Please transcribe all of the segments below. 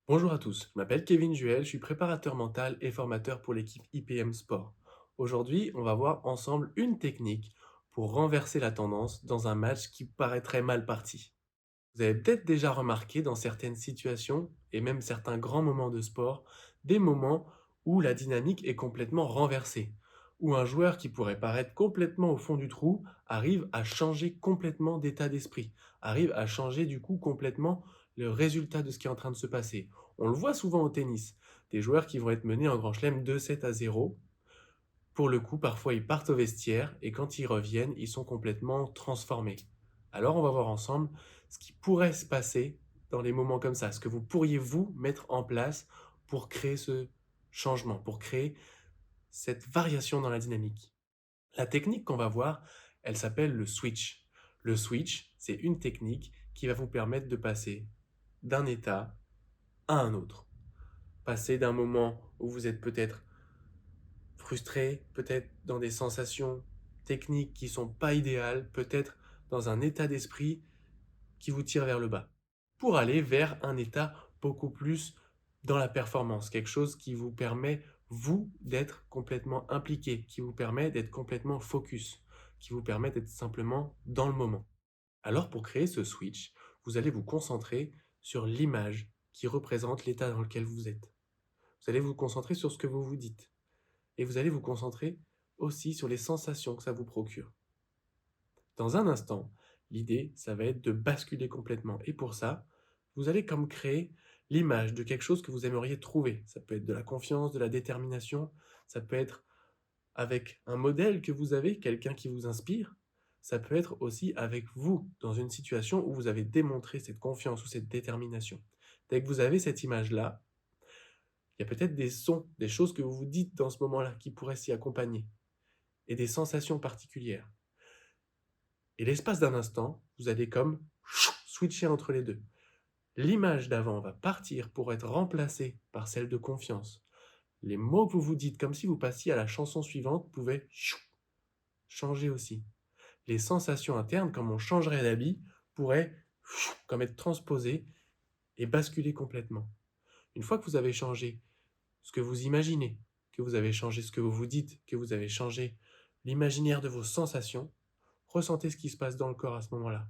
Bonjour à tous, je m'appelle Kevin Juel, je suis préparateur mental et formateur pour l'équipe IPM Sport. Aujourd'hui, on va voir ensemble une technique pour renverser la tendance dans un match qui paraîtrait mal parti. Vous avez peut-être déjà remarqué dans certaines situations et même certains grands moments de sport, des moments où la dynamique est complètement renversée, où un joueur qui pourrait paraître complètement au fond du trou arrive à changer complètement d'état d'esprit, arrive à changer du coup complètement le résultat de ce qui est en train de se passer. On le voit souvent au tennis, des joueurs qui vont être menés en Grand Chelem 2-7-0. Pour le coup, parfois ils partent au vestiaire et quand ils reviennent, ils sont complètement transformés. Alors on va voir ensemble ce qui pourrait se passer dans des moments comme ça, ce que vous pourriez vous mettre en place pour créer ce changement, pour créer cette variation dans la dynamique. La technique qu'on va voir, elle s'appelle le switch. Le switch, c'est une technique qui va vous permettre de passer d'un état à un autre. Passer d'un moment où vous êtes peut-être frustré, peut-être dans des sensations techniques qui sont pas idéales, peut-être dans un état d'esprit qui vous tire vers le bas, pour aller vers un état beaucoup plus dans la performance, quelque chose qui vous permet, vous, d'être complètement impliqué, qui vous permet d'être complètement focus, qui vous permet d'être simplement dans le moment. Alors pour créer ce switch, vous allez vous concentrer sur l'image qui représente l'état dans lequel vous êtes. Vous allez vous concentrer sur ce que vous vous dites. Et vous allez vous concentrer aussi sur les sensations que ça vous procure. Dans un instant, l'idée, ça va être de basculer complètement. Et pour ça, vous allez comme créer l'image de quelque chose que vous aimeriez trouver. Ça peut être de la confiance, de la détermination, ça peut être avec un modèle que vous avez, quelqu'un qui vous inspire. Ça peut être aussi avec vous, dans une situation où vous avez démontré cette confiance ou cette détermination. Dès que vous avez cette image-là, il y a peut-être des sons, des choses que vous vous dites dans ce moment-là qui pourraient s'y accompagner, et des sensations particulières. Et l'espace d'un instant, vous allez comme switcher entre les deux. L'image d'avant va partir pour être remplacée par celle de confiance. Les mots que vous vous dites, comme si vous passiez à la chanson suivante, pouvaient changer aussi. Les sensations internes, comme on changerait d'habit, pourraient comme être transposées et basculer complètement. Une fois que vous avez changé ce que vous imaginez, que vous avez changé ce que vous vous dites, que vous avez changé l'imaginaire de vos sensations, ressentez ce qui se passe dans le corps à ce moment-là.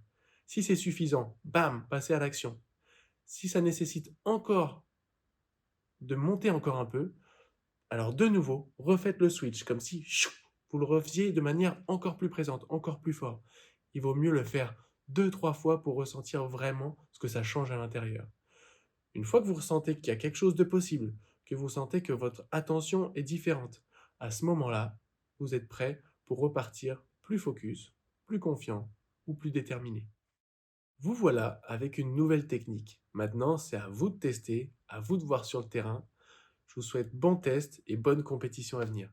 Si c'est suffisant, bam, passez à l'action. Si ça nécessite encore de monter encore un peu, alors de nouveau, refaites le switch, comme si vous le refaisiez de manière encore plus présente, encore plus fort. Il vaut mieux le faire 2, 3 fois pour ressentir vraiment ce que ça change à l'intérieur. Une fois que vous ressentez qu'il y a quelque chose de possible, que vous sentez que votre attention est différente, à ce moment-là, vous êtes prêt pour repartir plus focus, plus confiant ou plus déterminé. Vous voilà avec une nouvelle technique. Maintenant, c'est à vous de tester, à vous de voir sur le terrain. Je vous souhaite bon test et bonne compétition à venir.